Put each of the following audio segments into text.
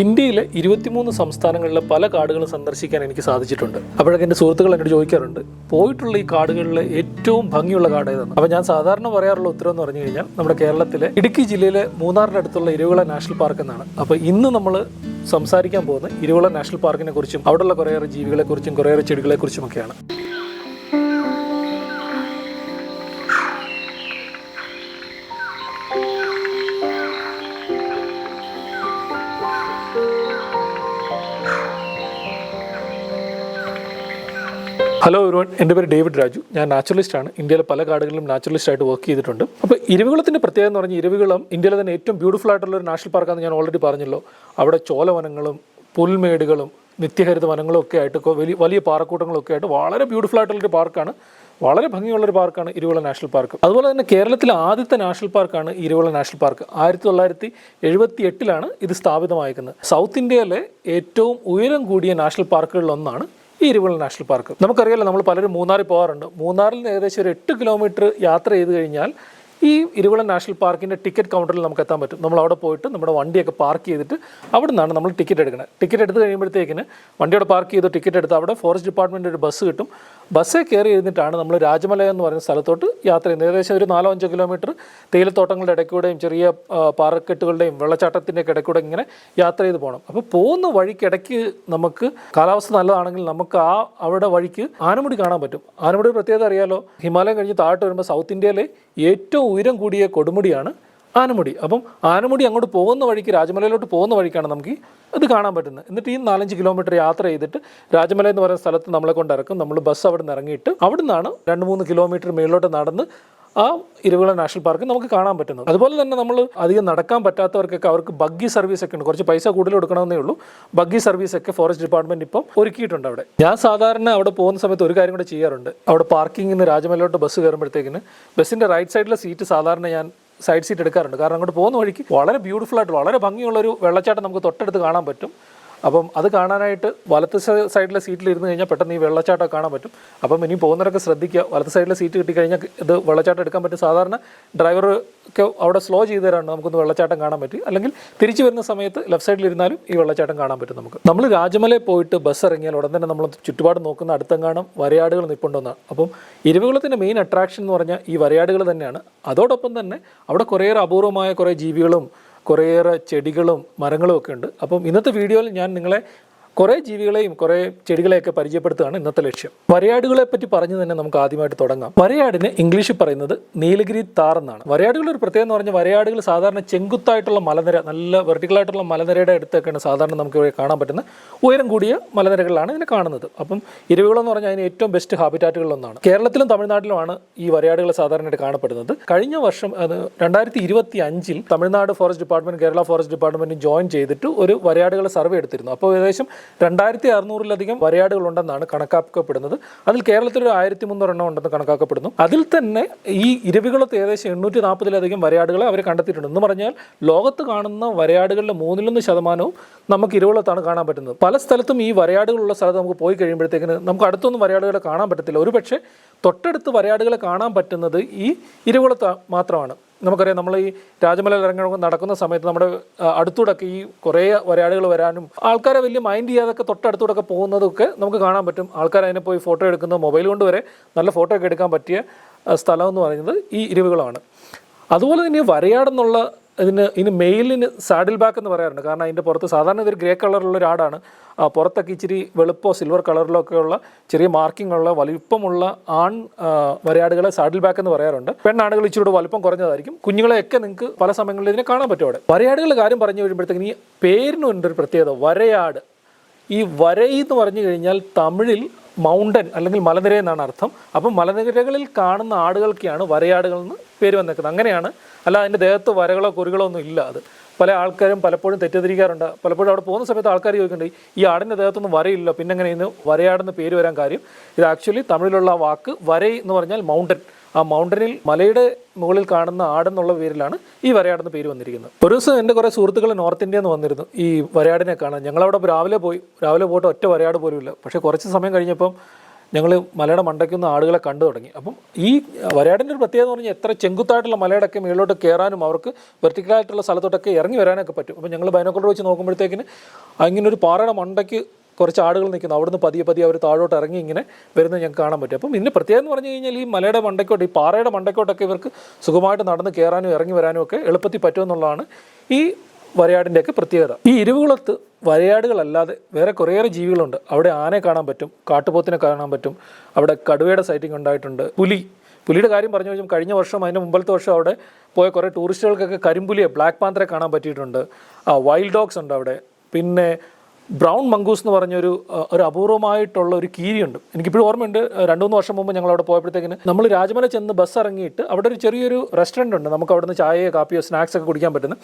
ഇന്ത്യയിലെ 23 സംസ്ഥാനങ്ങളിലെ പല കാടുകളും സന്ദർശിക്കാൻ എനിക്ക് സാധിച്ചിട്ടുണ്ട്. അപ്പോഴൊക്കെ എൻ്റെ സുഹൃത്തുക്കൾ എന്നോട് ചോദിക്കാറുണ്ട്, പോയിട്ടുള്ള ഈ കാടുകളിലെ ഏറ്റവും ഭംഗിയുള്ള കാട് ഏതാണ്? അപ്പോൾ ഞാൻ സാധാരണ പറയാറുള്ള ഉത്തരം എന്ന് പറഞ്ഞു കഴിഞ്ഞാൽ നമ്മുടെ കേരളത്തിലെ ഇടുക്കി ജില്ലയിലെ മൂന്നാറിൻ്റെ അടുത്തുള്ള ഇരുവിള നാഷണൽ പാർക്ക് എന്നാണ്. അപ്പോൾ ഇന്ന് നമ്മൾ സംസാരിക്കാൻ പോകുന്നത് ഇരുവിള നാഷണൽ പാർക്കിനെ കുറിച്ചും അവിടെയുള്ള കുറേയേറെ ജീവികളെക്കുറിച്ചും കുറേയേറെ ചെടികളെക്കുറിച്ചുമൊക്കെയാണ്. ഹലോ എവരിവൺ, എൻ്റെ പേര് ഡേവിഡ് രാജു. ഞാൻ നാച്ചുറലിസ്റ്റാണ്. ഇന്ത്യയിലെ പല കാടുകളിലും നാച്ചുറലിസ്റ്റായിട്ട് വർക്ക് ചെയ്തിട്ടുണ്ട്. അപ്പോൾ ഇരവികുളത്തിൻ്റെ പ്രത്യേകത എന്ന് പറഞ്ഞാൽ ഇരവികുളം ഇന്ത്യയിലെ തന്നെ ഏറ്റവും ബ്യൂട്ടിഫുൾ ആയിട്ടുള്ള ഒരു നാഷണൽ പാർക്കാണെന്ന് ഞാൻ ഓൾറെഡി പറഞ്ഞല്ലോ. അവിടെ ചോലവനങ്ങളും പുൽമേടുകളും നിത്യഹരിത വനങ്ങളും ഒക്കെ ആയിട്ട് വലിയ പാറക്കൂട്ടങ്ങളൊക്കെ ആയിട്ട് വളരെ ബ്യൂട്ടിഫുൾ ആയിട്ടുള്ളൊരു പാർക്കാണ്. വളരെ ഭംഗിയുള്ളൊരു പാർക്കാണ് ഇരുവിള നാഷണൽ പാർക്ക്. അതുപോലെ തന്നെ കേരളത്തിലെ ആദ്യത്തെ നാഷണൽ പാർക്കാണ് ഇരുവിള നാഷണൽ പാർക്ക്. 1978 ഇത് സ്ഥാപിതമായിരിക്കുന്നത്. സൗത്ത് ഇന്ത്യയിലെ ഏറ്റവും ഉയരം കൂടിയ നാഷണൽ പാർക്കുകളിലൊന്നാണ് ഈ ഇരുവിള നാഷണൽ പാർക്ക്. നമുക്കറിയാലോ, നമ്മൾ പലരും മൂന്നാറിൽ പോകാറുണ്ട്. മൂന്നാറിൽ നിന്ന് ഏകദേശം ഒരു 8 കിലോമീറ്റർ യാത്ര ചെയ്ത് കഴിഞ്ഞാൽ ഈ ഇരുവിള നാഷണൽ പാർക്കിൻ്റെ ടിക്കറ്റ് കൗണ്ടറിൽ നമുക്ക് എത്താൻ പറ്റും. നമ്മൾ അവിടെ പോയിട്ട് നമ്മുടെ വണ്ടിയൊക്കെ പാർക്ക് ചെയ്തിട്ട് അവിടെ നിന്നാണ് നമ്മൾ ടിക്കറ്റ് എടുക്കുന്നത്. ടിക്കറ്റ് എടുത്ത് കഴിയുമ്പോഴത്തേക്കിന് വണ്ടിയോടെ പാർക്ക് ചെയ്ത് ടിക്കറ്റ് എടുത്ത് അവിടെ ഫോറസ്റ്റ് ഡിപ്പാർട്ട്മെൻറ്റ് ഒരു ബസ് കിട്ടും. ബസ്സിൽ കയറി ഇരുന്നിട്ടാണ് നമ്മൾ രാജമല എന്ന് പറയുന്ന സ്ഥലത്തോട്ട് യാത്ര ചെയ്യുന്നത്. ഏകദേശം ഒരു 4-5 കിലോമീറ്റർ തേയിലത്തോട്ടങ്ങളുടെ ഇടയ്ക്കൂടെയും ചെറിയ പാറക്കെട്ടുകളുടെയും വെള്ളച്ചാട്ടത്തിൻ്റെയൊക്കെ ഇടയ്ക്കൂടെ ഇങ്ങനെ യാത്ര ചെയ്ത് പോകണം. അപ്പോൾ പോകുന്ന വഴിക്കിടയ്ക്ക് നമുക്ക് കാലാവസ്ഥ നല്ലതാണെങ്കിൽ നമുക്ക് അവിടെ വഴിക്ക് ആനമുടി കാണാൻ പറ്റും. ആനമുടി പ്രത്യേകത അറിയാലോ, ഹിമാലയം കഴിഞ്ഞ് താഴോട്ട് വരുമ്പോൾ സൗത്ത് ഇന്ത്യയിലെ ഏറ്റവും ഉയരം കൂടിയ കൊടുമുടിയാണ് ആനമുടി. അപ്പം ആനമുടി അങ്ങോട്ട് പോകുന്ന വഴിക്ക്, രാജമലയിലോട്ട് പോകുന്ന വഴിക്കാണ് നമുക്ക് ഇത് കാണാൻ പറ്റുന്നത്. എന്നിട്ട് ഈ 4-5 കിലോമീറ്റർ യാത്ര ചെയ്തിട്ട് രാജമല എന്ന് പറയുന്ന സ്ഥലത്ത് നമ്മളെ കൊണ്ടിറക്കും. നമ്മൾ ബസ് അവിടെ നിന്ന് ഇറങ്ങിയിട്ട് അവിടെ നിന്നാണ് 2-3 കിലോമീറ്റർ മേളിലോട്ട് നടന്ന് ആ ഇരുവിള നാഷണൽ പാർക്ക് നമുക്ക് കാണാൻ പറ്റുന്നത്. അതുപോലെ തന്നെ നമ്മൾ അധികം നടക്കാൻ പറ്റാത്തവർക്കൊക്കെ അവർക്ക് ബഗ്ഗി സർവീസ് ഒക്കെ ഉണ്ട്. കുറച്ച് പൈസ കൂടുതൽ കൊടുക്കണമെന്നേ ഉള്ളൂ. ബഗ്ഗി സർവീസ് ഒക്കെ ഫോറസ്റ്റ് ഡിപ്പാർട്ട്മെന്റ് ഇപ്പം ഒരുക്കിയിട്ടുണ്ട് അവിടെ. ഞാൻ സാധാരണ അവിടെ പോകുന്ന സമയത്ത് ഒരു കാര്യം കൂടെ ചെയ്യാറുണ്ട്. അവിടെ പാർക്കിങ്ങിൽ നിന്ന് രാജമലയിലോട്ട് ബസ് കയറുമ്പോഴത്തേക്കിന് ബസ്സിൻ്റെ റൈറ്റ് സൈഡിലെ സീറ്റ് സാധാരണ ഞാൻ സൈഡ് സീറ്റ് എടുക്കാറുണ്ട്. കാരണം അങ്ങോട്ട് പോകുന്ന വഴിക്ക് വളരെ ബ്യൂട്ടിഫുൾ ആയിട്ട് വളരെ ഭംഗിയുള്ളൊരു വെള്ളച്ചാട്ടം നമുക്ക് തൊട്ടടുത്ത് കാണാൻ പറ്റും. അപ്പം അത് കാണാനായിട്ട് വലത്ത് സൈഡിലെ സീറ്റിൽ ഇരുന്ന് കഴിഞ്ഞാൽ പെട്ടെന്ന് ഈ വെള്ളച്ചാട്ടം കാണാൻ പറ്റും. അപ്പം ഇനി പോകുന്നവരൊക്കെ ശ്രദ്ധിക്കുക, വലത്ത് സൈഡിലെ സീറ്റ് കിട്ടിക്കഴിഞ്ഞാൽ ഇത് വെള്ളച്ചാട്ടം എടുക്കാൻ പറ്റും. സാധാരണ ഡ്രൈവർ ഒക്കെ അവിടെ സ്ലോ ചെയ്ത് തരാണ്ട് നമുക്കൊന്ന് വെള്ളച്ചാട്ടം കാണാൻ പറ്റും. അല്ലെങ്കിൽ തിരിച്ചു വരുന്ന സമയത്ത് ലെഫ്റ്റ് സൈഡിൽ ഇരുന്നാലും ഈ വെള്ളച്ചാട്ടം കാണാൻ പറ്റും നമുക്ക്. നമ്മൾ രാജമലയിൽ പോയിട്ട് ബസ് ഇറങ്ങിയാൽ ഉടൻ തന്നെ നമ്മൾ ചുറ്റുപാട് നോക്കുന്ന അടുത്തെങ്ങാനും വരയാടുകൾ നിൽപ്പുണ്ടെന്നാണ്. അപ്പം ഇരുവികുളത്തിൻ്റെ മെയിൻ അട്രാക്ഷൻ എന്ന് പറഞ്ഞാൽ ഈ വരയാടുകൾ തന്നെയാണ്. അതോടൊപ്പം തന്നെ അവിടെ കുറേയേറെ അപൂർവമായ കുറേ ജീവികളും കുറേയേറെ ചെടികളും മരങ്ങളും ഒക്കെ ഉണ്ട്. അപ്പം ഇന്നത്തെ വീഡിയോയിൽ ഞാൻ നിങ്ങളെ കുറേ ജീവികളെയും കുറേ ചെടികളെയൊക്കെ പരിചയപ്പെടുത്തുകയാണ് ഇന്നത്തെ ലക്ഷ്യം. വരയാടുകളെ പറ്റി പറഞ്ഞു തന്നെ നമുക്ക് ആദ്യമായിട്ട് തുടങ്ങാം. വരയാടിന് ഇംഗ്ലീഷിൽ പറയുന്നത് നീലഗിരി താർ എന്നാണ്. വരയാടുകളുടെ ഒരു പ്രത്യേകത എന്ന് പറഞ്ഞാൽ വരയാടുകൾ സാധാരണ ചെങ്കുത്തായിട്ടുള്ള മലനിര, നല്ല വെർട്ടിക്കലായിട്ടുള്ള മലനിരയുടെ അടുത്തൊക്കെയാണ് സാധാരണ നമുക്ക് ഇവിടെ കാണാൻ പറ്റുന്ന ഉയരം കൂടിയ മലനിരകളിലാണ് ഇതിനെ കാണുന്നത്. അപ്പം ഇരുവികുളം എന്ന് പറഞ്ഞാൽ അതിന് ഏറ്റവും ബെസ്റ്റ് ഹാബിറ്റാറ്റുകളിലൊന്നാണ്. കേരളത്തിലും തമിഴ്നാട്ടിലുമാണ് ഈ വരയാടുകൾ സാധാരണയായിട്ട് കാണപ്പെടുന്നത്. കഴിഞ്ഞ വർഷം 2025 Tamil Nadu forest department Kerala forest department join ചെയ്തിട്ട് ഒരു വരയാടുകളെ സർവേ എടുത്തിരുന്നു. അപ്പോൾ ഏകദേശം 2600-ലധികം വരയാടുകളുണ്ടെന്നാണ് കണക്കാക്കപ്പെടുന്നത്. അതിൽ കേരളത്തിൽ ഒരു 1300 എണ്ണം ഉണ്ടെന്ന് കണക്കാക്കപ്പെടുന്നു. അതിൽ തന്നെ ഈ ഇരുവികുളത്ത് ഏകദേശം 840-ലധികം വരയാടുകളെ അവർ കണ്ടെത്തിയിട്ടുണ്ട്. എന്ന് പറഞ്ഞാൽ ലോകത്ത് കാണുന്ന വരയാടുകളുടെ 1% നമുക്ക് ഇരുവികുളത്താണ് കാണാൻ പറ്റുന്നത്. പല സ്ഥലത്തും ഈ വരയാടുകളുള്ള സ്ഥലത്ത് നമുക്ക് പോയി കഴിയുമ്പോഴത്തേക്കിന് നമുക്ക് അടുത്തൊന്നും വരയാടുകളെ കാണാൻ പറ്റത്തില്ല. ഒരു പക്ഷേ തൊട്ടടുത്ത് വരയാടുകളെ കാണാൻ പറ്റുന്നത് ഈ ഇരുവികുളത്ത് മാത്രമാണ്. നമുക്കറിയാം, നമ്മൾ ഈ രാജമലയിൽ ഇറങ്ങി നടക്കുന്ന സമയത്ത് നമ്മുടെ അടുത്തൂടൊക്കെ ഈ കുറേ വരയാടുകൾ വരാനും ആൾക്കാരെ വലിയ മൈൻഡ് ചെയ്യാതൊക്കെ തൊട്ടടുത്തൂടൊക്കെ പോകുന്നതൊക്കെ നമുക്ക് കാണാൻ പറ്റും. ആൾക്കാർ അതിനെ പോയി ഫോട്ടോ എടുക്കുന്നത്, മൊബൈൽ കൊണ്ട് വരെ നല്ല ഫോട്ടോ ഒക്കെ എടുക്കാൻ പറ്റിയ സ്ഥലം എന്ന് പറയുന്നത് ഈ ഇരുവികുളമാണ്. അതുപോലെ തന്നെ വരയാടെന്നുള്ള ഇതിന് മെയിലിന് സാഡിൽ ബാക്ക് എന്ന് പറയാറുണ്ട്. കാരണം അതിൻ്റെ പുറത്ത് സാധാരണ ഇതൊരു ഗ്രേ കളറുള്ള ഒരു ആടാണ്. പുറത്തൊക്കെ ഇച്ചിരി വെളുപ്പോ സിൽവർ കളറിലോ ഒക്കെയുള്ള ചെറിയ മാർക്കിംഗ് ഉള്ള വലിപ്പമുള്ള ആൺ വരയാടുകളെ സാഡിൽ ബാക്ക് എന്ന് പറയാറുണ്ട്. പെണ്ണാടുകൾ ഇച്ചിരി വലിപ്പം കുറഞ്ഞതായിരിക്കും. കുഞ്ഞുങ്ങളെയൊക്കെ നിങ്ങൾക്ക് പല സമയങ്ങളിൽ ഇതിനെ കാണാൻ പറ്റും അവിടെ. വരയാടുകളുടെ കാര്യം പറഞ്ഞു കഴിയുമ്പോഴത്തേക്കും ഈ പേരിനുണ്ട് ഒരു പ്രത്യേകത. വരയാട്, ഈ വരൈ എന്ന് പറഞ്ഞു കഴിഞ്ഞാൽ തമിഴിൽ മൗണ്ടൻ അല്ലെങ്കിൽ മലനിര എന്നാണ് അർത്ഥം. അപ്പം മലനിരകളിൽ കാണുന്ന ആടുകൾക്കാണ് വരയാടുകൾ എന്ന് പേര് വന്നേക്കുന്നത്. അങ്ങനെയാണ്, അല്ല അതിൻ്റെ ദേഹത്ത് വരകളോ കുറികളോ ഒന്നും ഇല്ല. അത് പല ആൾക്കാരും പലപ്പോഴും തെറ്റിദ്ധരിക്കാറുണ്ട്. പലപ്പോഴും അവിടെ പോകുന്ന സമയത്ത് ആൾക്കാർ ചോദിക്കുന്നുണ്ട്, ഈ ആടിൻ്റെ ദേഹത്തൊന്നും വരയില്ല, പിന്നെ എങ്ങനെ ഇന്ന് വരയാടെന്ന് പേര് വരാൻ കാര്യം? ഇത് ആക്ച്വലി തമിഴിലുള്ള ആ വാക്ക് വരൈ എന്ന് പറഞ്ഞാൽ മൗണ്ടൻ. ആ മൗണ്ടനിൽ മലയുടെ മുകളിൽ കാണുന്ന ആടെന്നുള്ള പേരിലാണ് ഈ വരയാടെന്ന് പേര് വന്നിരിക്കുന്നത്. ഒരു ദിവസം എൻ്റെ കുറേ സുഹൃത്തുക്കൾ നോർത്ത് ഇന്ത്യയിൽ നിന്ന് വന്നിരുന്നു ഈ വരയാടിനെ കാണാൻ. ഞങ്ങളവിടെ രാവിലെ പോയിട്ട് ഒറ്റ വരയാട് പോലും ഇല്ല. പക്ഷേ കുറച്ച് സമയം കഴിഞ്ഞപ്പം ഞങ്ങൾ മലയുടെ മണ്ടയ്ക്കുന്ന ആളുകളെ കണ്ടു തുടങ്ങി. അപ്പം ഈ വരയാടിൻ്റെ ഒരു പ്രത്യേകത എന്ന് പറഞ്ഞാൽ എത്ര ചെങ്കുത്തായിട്ടുള്ള മലയുടെയൊക്കെ മേളിലോട്ട് കയറാനും അവർക്ക് വെർട്ടിക്കലായിട്ടുള്ള സ്ഥലത്തോട്ടൊക്കെ ഇറങ്ങി വരാനൊക്കെ പറ്റും. അപ്പോൾ ഞങ്ങൾ ബൈനോക്കുലർ വെച്ച് നോക്കുമ്പോഴത്തേക്കിന് അങ്ങനെ ഒരു പാറയുടെ മണ്ടയ്ക്ക് കുറച്ച് ആളുകൾ നിൽക്കുന്നു. അവിടുന്ന് പതിയെ അവർ താഴോട്ട് ഇറങ്ങി ഇങ്ങനെ വരുന്നത് ഞങ്ങൾക്ക് കാണാൻ പറ്റും. അപ്പം ഇതിന് പ്രത്യേകം എന്ന് പറഞ്ഞു കഴിഞ്ഞാൽ ഈ മലയുടെ മണ്ടയ്ക്കോട്ട്, ഈ പാറയുടെ മണ്ടയ്ക്കോട്ടൊക്കെ ഇവർക്ക് സുഖമായിട്ട് നടന്ന് കയറാനും ഇറങ്ങി വരാനും ഒക്കെ എളുപ്പത്തിൽ പറ്റുമെന്നുള്ളതാണ് ഈ വരയാടിൻ്റെയൊക്കെ പ്രത്യേകത. ഈ ഇരുവുകുളത്ത് വരയാടുകളല്ലാതെ വേറെ കുറേയേറെ ജീവികളുണ്ട്. അവിടെ ആനയെ കാണാൻ പറ്റും, കാട്ടുപോത്തിനെ കാണാൻ പറ്റും, അവിടെ കടുവയുടെ സൈറ്റിംഗ് ഉണ്ടായിട്ടുണ്ട്. പുലിയുടെ കാര്യം പറഞ്ഞു കഴിഞ്ഞാൽ കഴിഞ്ഞ വർഷം അതിന് മുമ്പത്തെ വർഷം അവിടെ പോയ കുറേ ടൂറിസ്റ്റുകൾക്കൊക്കെ കരിമ്പുലിയെ, ബ്ലാക്ക് പാന്തറെ കാണാൻ പറ്റിയിട്ടുണ്ട്. വൈൽഡ് ഡോഗ്സ് ഉണ്ട് അവിടെ. പിന്നെ ബ്രൗൺ മംഗൂസ് എന്ന് പറഞ്ഞൊരു അപൂർവമായിട്ടുള്ള ഒരു കീരിയുണ്ട്. എനിക്കിപ്പോഴും ഓർമ്മയുണ്ട്, 2-3 വർഷം മുമ്പ് ഞങ്ങൾ അവിടെ പോയപ്പോഴത്തേക്കിന് നമ്മൾ രാജമല ചെന്ന് ബസ് ഇറങ്ങിയിട്ട് അവിടെ ഒരു ചെറിയൊരു റെസ്റ്റോറൻറ്റ് ഉണ്ട്, നമുക്ക് അവിടുന്ന് ചായയോ കാപ്പിയോ സ്നാക്സ് ഒക്കെ കുടിക്കാൻ പറ്റുന്ന.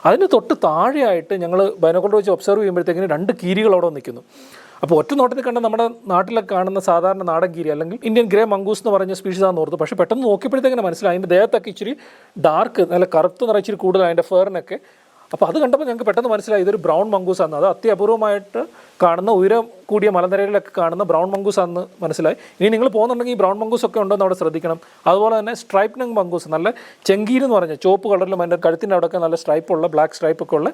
അതിന് തൊട്ട് താഴെയായിട്ട് ഞങ്ങൾ ബൈനോക്കുലർ വെച്ച് ഒബ്സർവ് ചെയ്യുമ്പോഴത്തേക്കിന് 2 കീരികൾ അവിടെ നിൽക്കുന്നു. അപ്പോൾ ഒറ്റ നോട്ടത്തിൽ കണ്ട നമ്മുടെ നാട്ടിലൊക്കെ കാണുന്ന സാധാരണ നാടൻ കീരി അല്ലെങ്കിൽ ഇന്ത്യൻ ഗ്രേ മംഗൂസ് എന്ന് പറഞ്ഞ സ്പീഷീസാണെന്ന് ഓർത്തു. പക്ഷേ പെട്ടെന്ന് നോക്കിയപ്പോഴത്തേക്കിന് മനസ്സിലായി അതിൻ്റെ ദേഹത്തൊക്കെ ഇച്ചിരി ഡാർക്ക്, നല്ല കറുത്ത് നിറച്ചിരി കൂടുതൽ അതിൻ്റെ ഫെയറിനൊക്കെ. അപ്പോൾ അത് കണ്ടപ്പോൾ ഞങ്ങൾക്ക് പെട്ടെന്ന് മനസ്സിലായി ഇതൊരു ബ്രൗൺ മംഗൂസാണ്. അത് അത്യപൂർവമായിട്ട് കാണുന്ന ഉയരം കൂടിയ മലനിരയിലൊക്കെ കാണുന്ന ബ്രൗൺ മംഗൂസാണെന്ന് മനസ്സിലായി. ഇനി നിങ്ങൾ പോകുന്നുണ്ടെങ്കിൽ ഈ ബ്രൗൺ മംഗൂസ് ഒക്കെ ഉണ്ടോ എന്ന് അവിടെ ശ്രദ്ധിക്കണം. അതുപോലെ തന്നെ സ്ട്രൈപ്പ് നെങ് മംഗൂസ്, നല്ല ചെങ്കീരി എന്ന് പറഞ്ഞാൽ ചുവപ്പ് കളറിലും അതിൻ്റെ കഴുത്തിൻ്റെ അവിടെയൊക്കെ നല്ല സ്ട്രൈപ്പുള്ള, ബ്ലാക്ക് സ്ട്രൈപ്പൊക്കെ ഉള്ള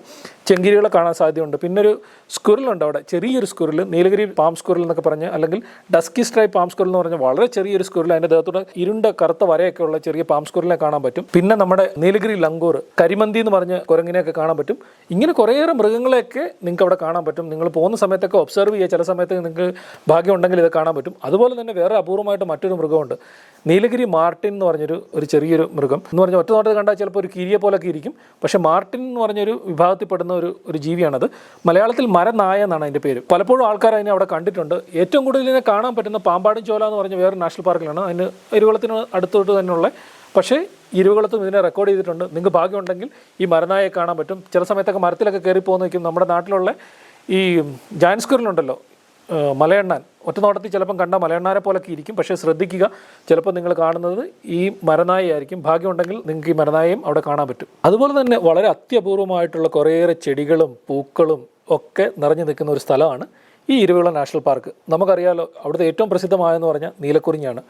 ചെങ്കീരികളെ കാണാൻ സാധ്യതയുണ്ട്. പിന്നെ ഒരു സ്ക്വിറലുണ്ട് അവിടെ, ചെറിയൊരു സ്ക്വിറൽ, നീലഗിരി പാം സ്ക്വിറൽ എന്നൊക്കെ പറഞ്ഞ്, അല്ലെങ്കിൽ ഡസ്കി സ്ട്രൈപ്പ് പാം സ്ക്വിറൽ എന്ന് പറഞ്ഞാൽ വളരെ ചെറിയൊരു സ്ക്വിറൽ, അതിൻ്റെ ദേഹത്തോടെ ഇരുണ്ട കറുത്ത വരയൊക്കെ ഉള്ള ചെറിയ പാം സ്ക്വിറലിനെ കാണാൻ പറ്റും. പിന്നെ നമ്മുടെ നീലഗിരി ലങ്കൂർ, കരിമന്തി എന്ന് പറഞ്ഞ് കുരങ്ങിനെയൊക്കെ കാണാൻ പറ്റും. ഇങ്ങനെ കുറേയേറെ മൃഗങ്ങളെയൊക്കെ നിങ്ങൾക്ക് അവിടെ കാണാൻ പറ്റും. നിങ്ങൾ പോകുന്ന സമയത്തൊക്കെ ഒബ്സർവ് ചെയ്യുക, ചില സമയത്ത് നിങ്ങൾക്ക് ഭാഗ്യം ഉണ്ടെങ്കിൽ ഇത് കാണാൻ പറ്റും. അതുപോലെ തന്നെ വേറെ അപൂർവമായിട്ട് മറ്റൊരു മൃഗമുണ്ട്, നീലഗിരി മാർട്ടിൻ എന്ന് പറഞ്ഞൊരു ചെറിയൊരു മൃഗം എന്ന് പറഞ്ഞാൽ ഒറ്റ നോട്ടത്തിൽ കണ്ടാൽ ചിലപ്പോൾ ഒരു കീരിയെ പോലൊക്കെ ഇരിക്കും. പക്ഷേ മാർട്ടിൻ എന്ന് പറഞ്ഞൊരു വിഭാഗത്തിൽപ്പെടുന്ന ഒരു ജീവിയാണത്. മലയാളത്തിൽ മരനായ എന്നാണ് അതിൻ്റെ പേര്. പലപ്പോഴും ആൾക്കാർ അതിനെ അവിടെ കണ്ടിട്ടുണ്ട്. ഏറ്റവും കൂടുതൽ ഇതിനെ കാണാൻ പറ്റുന്ന പാമ്പാടും ചോല എന്ന് പറഞ്ഞ വേറെ നാഷണൽ പാർക്കിലാണ്. അതിന് ഇരുകുളത്തിന് അടുത്തോട്ട് തന്നെയുള്ള, പക്ഷേ ഇരുകുളത്തും ഇതിനെ റെക്കോർഡ് ചെയ്തിട്ടുണ്ട്. നിങ്ങൾക്ക് ഭാഗ്യമുണ്ടെങ്കിൽ ഈ മരനായെ കാണാൻ പറ്റും. ചില സമയത്തൊക്കെ മരത്തിലൊക്കെ കയറി പോകുന്ന നിൽക്കും. നമ്മുടെ നാട്ടിലുള്ള ഈ ജയന്റ് സ്ക്വിറലുണ്ടല്ലോ, മലയണ്ണാൻ, ഒറ്റ നോട്ടത്തിൽ ചിലപ്പം കണ്ട മലയണ്ണാനെ പോലൊക്കെ ഇരിക്കും. പക്ഷേ ശ്രദ്ധിക്കുക, ചിലപ്പോൾ നിങ്ങൾ കാണുന്നത് ഈ മരനായ ആയിരിക്കും. ഭാഗ്യമുണ്ടെങ്കിൽ നിങ്ങൾക്ക് ഈ മരനായയും അവിടെ കാണാൻ പറ്റും. അതുപോലെ തന്നെ വളരെ അത്യപൂർവമായിട്ടുള്ള കുറേയേറെ ചെടികളും പൂക്കളും ഒക്കെ നിറഞ്ഞു നിൽക്കുന്ന ഒരു സ്ഥലമാണ് ഈ ഇരുവികുളം നാഷണൽ പാർക്ക്. നമുക്കറിയാലോ, അവിടുത്തെ ഏറ്റവും പ്രസിദ്ധമായെന്ന് പറഞ്ഞാൽ നീലക്കുറിഞ്ഞിയാണ്.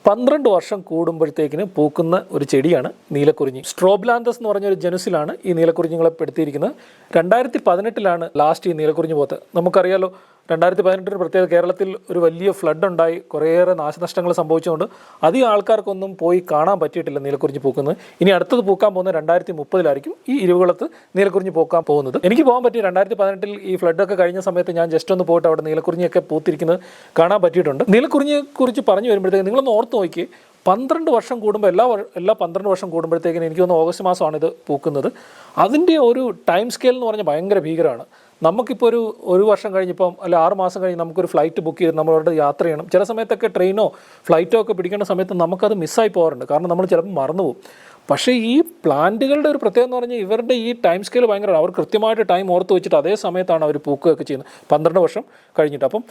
12 വർഷം കൂടുമ്പോഴത്തേക്കിന് പൂക്കുന്ന ഒരു ചെടിയാണ് നീലക്കുറിഞ്ഞി. സ്ട്രോബ്ലാന്തസ് എന്ന് പറഞ്ഞൊരു ജനുസിലാണ് ഈ നീലക്കുറിഞ്ഞികളെ പെടുത്തിയിരിക്കുന്നത്. 2018 ലാസ്റ്റ് ഈ നീലക്കുറിഞ്ഞി പോത്ത്. നമുക്കറിയാലോ, 2018 പ്രത്യേക കേരളത്തിൽ ഒരു വലിയ ഫ്ലഡ് ഉണ്ടായി, കുറേയേറെ നാശനഷ്ടങ്ങൾ സംഭവിച്ചുകൊണ്ട് അധികം ആൾക്കാർക്കൊന്നും പോയി കാണാൻ പറ്റിയിട്ടില്ല നീലക്കുറിഞ്ഞി പൂക്കുന്നത്. ഇനി അടുത്തത് പൂക്കാൻ പോകുന്നത് 2030 ഈ ഇരുകുളത്ത് നീലക്കുറിഞ്ഞി പൂക്കാൻ പോകുന്നത്. എനിക്ക് പോകാൻ പറ്റി 2018 ഈ ഫ്ലഡൊക്കെ കഴിഞ്ഞ സമയത്ത് ഞാൻ ജസ്റ്റ് ഒന്ന് പോയിട്ട് അവിടെ നീലക്കുറിഞ്ഞിയൊക്കെ പൂത്തിരിക്കുന്നത് കാണാൻ പറ്റിയിട്ടുണ്ട്. നീലക്കുറിഞ്ഞിയെക്കുറിച്ച് പറഞ്ഞു വരുമ്പോഴത്തേക്ക് നിങ്ങളൊന്ന് ഓർത്ത് നോക്കി, 12 വർഷം കൂടുമ്പോൾ എല്ലാ 12 വർഷം കൂടുമ്പോഴത്തേക്കിനും എനിക്ക് തോന്നുന്നു ഓഗസ്റ്റ് മാസമാണ് ഇത് പൂക്കുന്നത്. അതിൻ്റെ ഒരു ടൈം സ്കെയിൽ എന്ന് പറഞ്ഞാൽ ഭയങ്കര ഭീകരമാണ്. നമുക്കിപ്പോൾ ഒരു വർഷം കഴിഞ്ഞിപ്പം അല്ല 6 മാസം കഴിഞ്ഞ് നമുക്കൊരു ഫ്ലൈറ്റ് ബുക്ക് ചെയ്ത് നമ്മളവിടെ യാത്ര ചെയ്യണം. ചില സമയത്തൊക്കെ ട്രെയിനോ ഫ്ലൈറ്റോ ഒക്കെ പിടിക്കേണ്ട സമയത്ത് നമുക്കത് മിസ്സായി പോകാറുണ്ട്. കാരണം നമ്മൾ ചിലപ്പോൾ മറന്നുപോകും. പക്ഷേ ഈ പ്ലാന്റുകളുടെ ഒരു പ്രത്യേകത എന്ന് പറഞ്ഞാൽ ഇവരുടെ ഈ ടൈം സ്കെയിൽ ഭയങ്കരമാണ്. അവർ കൃത്യമായിട്ട് ടൈം ഓർത്ത് വെച്ചിട്ട് അതേ സമയത്താണ് അവർ പൂക്കുകയൊക്കെ ചെയ്യുന്നത്, 12 വർഷം കഴിഞ്ഞിട്ട്. അപ്പം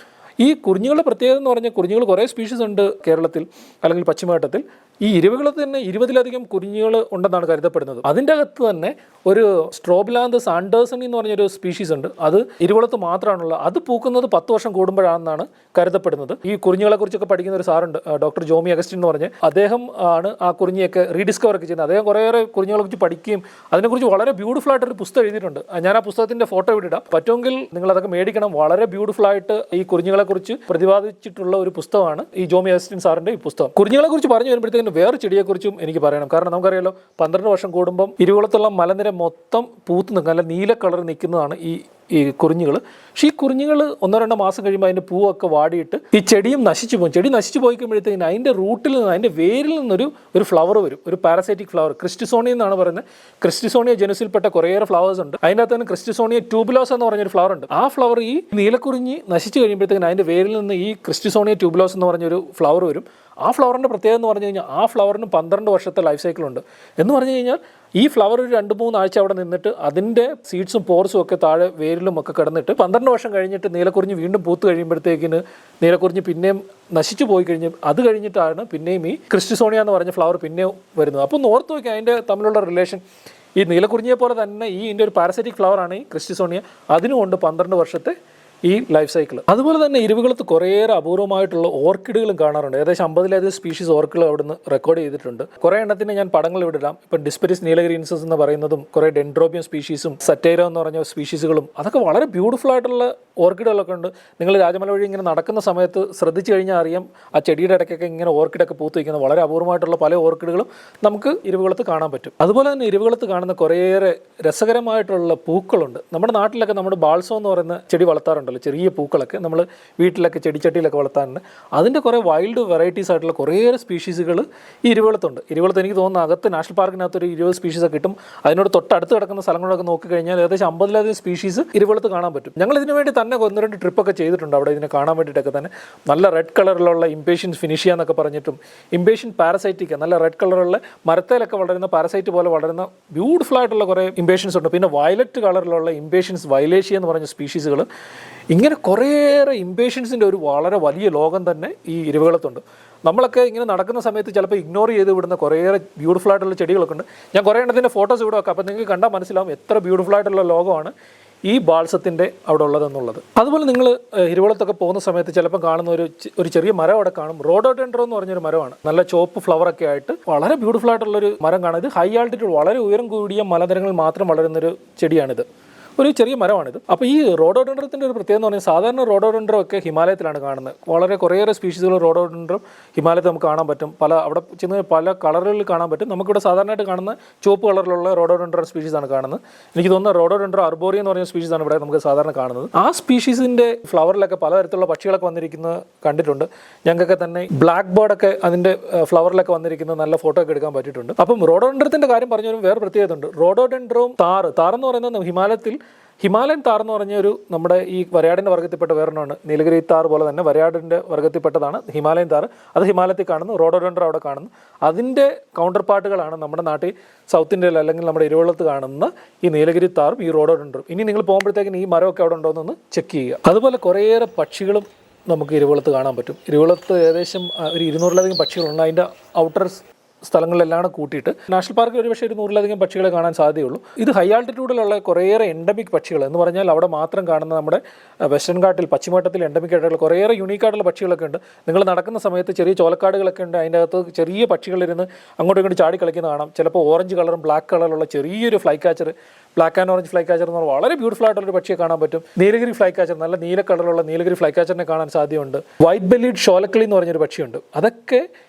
ഈ കുറിഞ്ഞികളുടെ പ്രത്യേകത എന്ന് പറഞ്ഞാൽ കുറിഞ്ഞികൾ കുറേ സ്പീഷീസ് ഉണ്ട് കേരളത്തിൽ അല്ലെങ്കിൽ പശ്ചിമഘട്ടത്തിൽ. ഈ ഇരുവികുളത്ത് തന്നെ 20ലധികം കുറിഞ്ഞികൾ ഉണ്ടെന്നാണ് കരുതപ്പെടുന്നത്. അതിൻ്റെ അകത്ത് തന്നെ ഒരു സ്ട്രോബ്ലാന്തസ് ആൻഡേഴ്സണി എന്ന് പറഞ്ഞൊരു സ്പീഷീസ് ഉണ്ട്. അത് ഇരുകുളത്ത് മാത്രമാണുള്ളത്. അത് പൂക്കുന്നത് 10 വർഷം കൂടുമ്പോഴാണെന്നാണ് കരുതപ്പെടുന്നത്. ഈ കുറിഞ്ഞികളെക്കുറിച്ചൊക്കെ പഠിക്കുന്ന ഒരു സാറുണ്ട്, ഡോക്ടർ ജോമി അഗസ്റ്റിൻ എന്ന് പറഞ്ഞ്. അദ്ദേഹം ആണ് ആ കുറിഞ്ഞിയൊക്കെ റീഡിസ്കവർ ഒക്കെ ചെയ്യുന്നത്. അദ്ദേഹം കുറേയേറെ കുറിഞ്ഞികളെക്കുറിച്ച് പഠിക്കുകയും അതിനെക്കുറിച്ച് വളരെ ബ്യൂട്ടിഫുൾ ആയിട്ടൊരു പുസ്തകം എഴുതിയിട്ടുണ്ട്. ഞാൻ ആ പുസ്തകത്തിൻ്റെ ഫോട്ടോ ഇടാം, പറ്റുമെങ്കിൽ നിങ്ങൾ അതൊക്കെ മേടിക്കണം. വളരെ ബ്യൂട്ടിഫുൾ ആയിട്ട് ഈ കുറിഞ്ഞികളെക്കുറിച്ച് പ്രതിപാദിച്ചിട്ടുള്ള ഒരു പുസ്തകമാണ് ഈ ജോമി അഗസ്റ്റിൻ സാറിൻ്റെ ഈ പുസ്തകം. കുറിഞ്ഞികളെക്കുറിച്ച് പറഞ്ഞു വരുമ്പോഴത്തേക്കും വേറെ ചെടിയെക്കുറിച്ചും എനിക്ക് പറയണം. കാരണം നമുക്കറിയാലോ, 12 വർഷം കൂടുമ്പം ഇരുകുളത്തുള്ള മലനിര മൊത്തം പൂത്ത് നിൽക്കുക, നല്ല നീല കളർ നിൽക്കുന്നതാണ് ഈ കുറിഞ്ഞികൾ. പക്ഷേ ഈ കുറിഞ്ഞികൾ 1-2 മാസം കഴിയുമ്പോൾ അതിൻ്റെ പൂവൊക്കെ വാടിയിട്ട് ഈ ചെടിയും നശിച്ചു പോകും. ചെടി നശിച്ചു പോയിക്കുമ്പോഴത്തേക്കും അതിൻ്റെ റൂട്ടിൽ നിന്ന്, അതിൻ്റെ വേരിൽ നിന്നൊരു ഫ്ലവർ വരും, ഒരു പാരസൈറ്റിക് ഫ്ലവർ. ക്രിസ്റ്റിസോണിയ എന്നാണ് പറയുന്നത്. ക്രിസ്റ്റിസോണിയ ജനുസിൽപ്പെട്ട കുറേയേറെ ഫ്ലവേഴ്സ് ഉണ്ട്. അതിൻ്റെ അകത്ത് തന്നെ ക്രിസ്റ്റിസോണിയ ട്യൂബുലോസ് എന്ന് പറഞ്ഞൊരു ഫ്ലവർ ഉണ്ട്. ആ ഫ്ലവർ ഈ നീലക്കുറിഞ്ഞി നശിച്ചു കഴിയുമ്പോഴത്തേക്കും അതിൻ്റെ വേരിൽ നിന്ന് ഈ ക്രിസ്റ്റിസോണിയ ട്യൂബുലോസ് എന്ന് പറഞ്ഞൊരു ഫ്ലവർ വരും. ആ ഫ്ലവറിൻ്റെ പ്രത്യേകത എന്ന് പറഞ്ഞു കഴിഞ്ഞാൽ ആ ഫ്ലവറിന് 12 വർഷത്തെ ലൈഫ് സൈക്കിളുണ്ട്. എന്ന് പറഞ്ഞു കഴിഞ്ഞാൽ ഈ ഫ്ലവർ ഒരു 2-3 ആഴ്ച അവിടെ നിന്നിട്ട് അതിൻ്റെ സീഡ്സും പോർസും ഒക്കെ താഴെ വേരിലും ഒക്കെ കിടന്നിട്ട് 12 വർഷം കഴിഞ്ഞിട്ട് നീലക്കുറിഞ്ഞി വീണ്ടും പൂത്ത് കഴിയുമ്പോഴത്തേക്കിന് നീലക്കുറിഞ്ഞി പിന്നെയും നശിച്ചു പോയി കഴിഞ്ഞ് അത് കഴിഞ്ഞിട്ടാണ് പിന്നെയും ഈ ക്രിസ്റ്റിസോണിയ എന്ന് പറഞ്ഞ ഫ്ലവർ പിന്നെയും വരുന്നത്. അപ്പോൾ ഓർത്ത് നോക്കി അതിൻ്റെ തമ്മിലുള്ള റിലേഷൻ. ഈ നീലക്കുറിഞ്ഞിയെ പോലെ തന്നെ ഇതിൻ്റെ ഒരു പാരസൈറ്റിക് ഫ്ലവറാണ് ഈ ക്രിസ്റ്റിസോണിയ. അതിനുകൊണ്ട് 12 വർഷത്തെ ഈ ലൈഫ് സൈക്കിൾ. അതുപോലെ തന്നെ ഇരുവികുളത്ത് കുറേയേറെ അപൂർവമായിട്ടുള്ള ഓർക്കിഡുകളും കാണാറുണ്ട്. ഏകദേശം 50-ലധികം സ്പീഷീസ് ഓർക്കിഡ് അവിടുന്ന് റെക്കോർഡ് ചെയ്തിട്ടുണ്ട്. കുറേ എണ്ണത്തിന് ഞാൻ പടങ്ങൾ ഇവിടെ ഇടാം. ഇപ്പം ഡിസ്പെരിസ് നീലഗ്രീൻസസ് എന്ന് പറയുന്നതും കുറേ ഡെൻഡ്രോബിയം സ്പീഷീസും സറ്റൈറ എന്ന് പറഞ്ഞ സ്പീഷീസുകളും അതൊക്കെ വളരെ ബ്യൂട്ടിഫുൾ ആയിട്ടുള്ള ഓർക്കിഡുകളൊക്കെ ഉണ്ട്. നിങ്ങൾ രാജമല വഴി ഇങ്ങനെ നടക്കുന്ന സമയത്ത് ശ്രദ്ധിച്ചു കഴിഞ്ഞാൽ അറിയാം, ആ ചെടിയുടെ ഇടയ്ക്കൊക്കെ ഇങ്ങനെ ഓർക്കിഡൊക്കെ പൂത്ത് വയ്ക്കുന്ന വളരെ അപൂർവമായിട്ടുള്ള പല ഓർക്കിഡുകളും നമുക്ക് ഇരുവികുളത്ത് കാണാൻ പറ്റും. അതുപോലെ തന്നെ ഇരുവികുളത്ത് കാണുന്ന കുറേയേറെ രസകരമായിട്ടുള്ള പൂക്കളുണ്ട്. നമ്മുടെ നാട്ടിലൊക്കെ നമ്മുടെ ബാൾസോ എന്ന് പറയുന്ന ചെടി വളർത്താറുണ്ടല്ലോ, ചെറിയ പൂക്കളൊക്കെ നമ്മൾ വീട്ടിലൊക്കെ ചെടിച്ചട്ടിയിലൊക്കെ വളർത്താറുണ്ട്. അതിൻ്റെ കുറേ വൈൽഡ് വെറൈറ്റീസ് ആയിട്ടുള്ള കുറേയേറെ സ്പീഷീസുകൾ ഈ ഇരുവികുളത്തുണ്ട്. ഇരുവികുളത്ത് എനിക്ക് തോന്നുന്നു അകത്ത് നാഷണൽ പാർക്കിനകത്ത് ഒരു 20 സ്പീഷീസൊക്കെ കിട്ടും. അതിനോട് തൊട്ടടുത്ത് കിടക്കുന്ന സ്ഥലങ്ങളൊക്കെ നോക്കിക്കഴിഞ്ഞാൽ ഏകദേശം 50-ലധികം സ്പീഷീസ് ഇരുവികുളത്ത് കാണാൻ പറ്റും. ഞങ്ങൾ ഇതിനു വേണ്ടി തന്നെ 1-2 ട്രിപ്പൊക്കെ ചെയ്തിട്ടുണ്ട് അവിടെ ഇതിനെ കാണാൻ വേണ്ടിയിട്ടൊക്കെ തന്നെ. നല്ല റെഡ് കളറിലുള്ള ഇംപേഷ്യൻസ് ഫിനിഷിയ എന്നൊക്കെ പറഞ്ഞിട്ടും ഇംപേഷ്യൻ പാരസൈറ്റിക്ക, നല്ല റെഡ് കളറുള്ള മരത്തേലൊക്കെ വളരുന്ന പാരസൈറ്റ് പോലെ വളരുന്ന ബ്യൂട്ടിഫുൾ ആയിട്ടുള്ള കുറേ ഇംപേഷ്യൻസ് ഉണ്ട്. പിന്നെ വയലറ്റ് കളറിലുള്ള ഇംപേഷ്യൻസ് വൈലേഷ്യ എന്ന് പറഞ്ഞ സ്പീഷീസുകൾ. ഇങ്ങനെ കുറേയേറെ ഇംപേഷ്യൻസിൻ്റെ ഒരു വളരെ വലിയ ലോകം തന്നെ ഈ ഇരുവികുളത്തുണ്ട്. നമ്മളൊക്കെ ഇങ്ങനെ നടക്കുന്ന സമയത്ത് ചിലപ്പോൾ ഇഗ്നോർ ചെയ്ത് വിടുന്ന കുറേയേറെ ബ്യൂട്ടിഫുൾ ആയിട്ടുള്ള ചെടികളൊക്കെ ഉണ്ട്. ഞാൻ കുറേ എണ്ണത്തിൻ്റെ ഫോട്ടോസ് ഇവിടെ വെക്കാം. അപ്പോൾ നിങ്ങൾക്ക് കണ്ടാൽ മനസ്സിലാവും എത്ര ബ്യൂട്ടിഫുൾ ആയിട്ടുള്ള ലോകമാണ് ഈ ബാൾസത്തിൻ്റെ അവിടെ ഉള്ളതെന്നുള്ളത്. അതുപോലെ നിങ്ങൾ ഇരുവികുളത്തൊക്കെ പോകുന്ന സമയത്ത് ചിലപ്പോൾ കാണുന്ന ഒരു ചെറിയ മരം അവിടെ കാണും. റോഡോഡെൻഡ്രോൺ എന്ന് പറഞ്ഞൊരു മരമാണ്. നല്ല ചോപ്പ് ഫ്ലവറൊക്കെ ആയിട്ട് വളരെ ബ്യൂട്ടിഫുൾ ആയിട്ടുള്ളൊരു മരം കാണാം. ഇത് ഹൈ ആൾട്ടിറ്റ്യൂഡ്, വളരെ ഉയരം കൂടിയ മലനിരങ്ങളിൽ മാത്രം വളരുന്നൊരു ചെടിയാണിത്. ഒരു ചെറിയ മരമാണിത്. അപ്പോൾ ഈ റോഡോഡെൻഡ്രത്തിൻ്റെ ഒരു പ്രത്യേകത എന്ന് പറഞ്ഞാൽ സാധാരണ റോഡോഡെൻഡ്രം ഒക്കെ ഹിമാലയത്തിലാണ് കാണുന്നത്. കുറേയേറെ സ്പീഷീസുകൾ റോഡോഡെൻഡ്രം ഹിമാലയത്തിൽ നമുക്ക് കാണാൻ പറ്റും. അവിടെ ചെന്ന് പല കളറുകളിൽ കാണാൻ പറ്റും. നമുക്കിവിടെ സാധാരണയായിട്ട് കാണുന്ന ചുവപ്പ് കളറിലുള്ള റോഡോഡെൻഡ്രം സ്പീഷീസാണ് കാണുന്നത്. എനിക്ക് തോന്നുന്ന റോഡോഡെൻഡ്രം അർബോറിയ എന്ന് പറഞ്ഞ സ്പീഷീസാണ് ഇവിടെ നമുക്ക് സാധാരണ കാണുന്നത്. ആ സ്പീഷീസിൻ്റെ ഫ്ലവറിലൊക്കെ പലതരത്തിലുള്ള പക്ഷികളൊക്കെ വന്നിരിക്കുന്നത് കണ്ടിട്ടുണ്ട്. ഞങ്ങൾക്കൊക്കെ തന്നെ ബ്ലാക്ക് ബേർഡൊക്കെ അതിൻ്റെ ഫ്ലവറിലൊക്കെ വന്നിരിക്കുന്നത് നല്ല ഫോട്ടോ ഒക്കെ എടുക്കാൻ പറ്റിയിട്ടുണ്ട്. അപ്പം റോഡോഡെൻഡ്രത്തിൻ്റെ കാര്യം പറഞ്ഞാലും വേറെ പ്രത്യേകത ഉണ്ട്. റോഡോഡെൻഡ്രോം താറെന്ന് പറയുന്നത് ഹിമാലയൻ താർ എന്ന് പറഞ്ഞൊരു നമ്മുടെ ഈ വരയാടിൻ്റെ വർഗ്ഗത്തിൽപ്പെട്ട വേറൊന്നാണ്. നീലഗിരി താർ പോലെ തന്നെ വരയാടിൻ്റെ വർഗ്ഗത്തിൽപ്പെട്ടതാണ് ഹിമാലയൻ താർ. അത് ഹിമാലയത്തിൽ കാണുന്നു. റോഡോഡെൻഡ്രം അവിടെ കാണുന്നു. അതിൻ്റെ കൗണ്ടർ പാർട്ടുകളാണ് നമ്മുടെ നാട്ടിൽ സൗത്ത് ഇന്ത്യയിൽ അല്ലെങ്കിൽ നമ്മുടെ ഇരുവികുളത്ത് കാണുന്ന ഈ നീലഗിരി താറും ഈ റോഡോഡെൻഡ്രം. ഇനി നിങ്ങൾ പോകുമ്പോഴത്തേക്കും ഈ മരമൊക്കെ അവിടെ ഉണ്ടോ എന്നൊന്ന് ചെക്ക് ചെയ്യുക. അതുപോലെ കുറേയേറെ പക്ഷികളും നമുക്ക് ഇരുവികുളത്ത് കാണാൻ പറ്റും. ഇരുവികുളത്ത് ഏകദേശം ഒരു 200-ലധികം പക്ഷികളുണ്ട്. അതിൻ്റെ ഔട്ടർ സ്ഥലങ്ങളിലെല്ലാം കൂട്ടിയിട്ട് നാഷണൽ പാർക്കിൽ ഒരുപക്ഷെ 100-ലധികം പക്ഷികളെ കാണാൻ സാധ്യതയുള്ളൂ. ഇത് ഹൈ ആൾട്ടിറ്റ്യൂഡിലുള്ള കുറേയേറെ എൻഡമിക് പക്ഷികൾ എന്ന് പറഞ്ഞാൽ അവിടെ മാത്രം കാണുന്ന നമ്മുടെ വെസ്റ്റേൺ ഘാട്ടിൽ പശ്ചിമഘട്ടത്തിൽ എൻഡമിക് ആയിട്ടുള്ള കുറേയേറെ യുണീക്കായിട്ടുള്ള പക്ഷികളൊക്കെ ഉണ്ട്. നിങ്ങൾ നടക്കുന്ന സമയത്ത് ചെറിയ ചോലക്കാടുകളൊക്കെ ഉണ്ട്. അതിൻ്റെ അകത്ത് ചെറിയ പക്ഷികളിരുന്ന് അങ്ങോട്ടും ഇങ്ങോട്ട് ചാടി കളിക്കുന്ന കാണാം. ചിലപ്പോൾ ഓറഞ്ച് കളറും ബ്ലാക്ക് കളറുള്ള ചെറിയൊരു fly catcher, black and orange fly catcher എന്ന് പറഞ്ഞാൽ വളരെ ബ്യൂട്ടിഫുൾ ആയിട്ടുള്ളൊരു പക്ഷിയെ കാണാൻ പറ്റും. നീലഗിരി ഫ്ലൈ കാച്ചർ, നല്ല നീല കളറുള്ള നീലഗിരി ഫ്ലൈ കാച്ചറിനെ കാണാൻ സാധ്യതയുണ്ട്. വൈറ്റ് ബെല്ലീഡ് ഷോലക്കിളി എന്ന് പറഞ്ഞൊരു പക്ഷിയുണ്ട്. അതൊക്കെ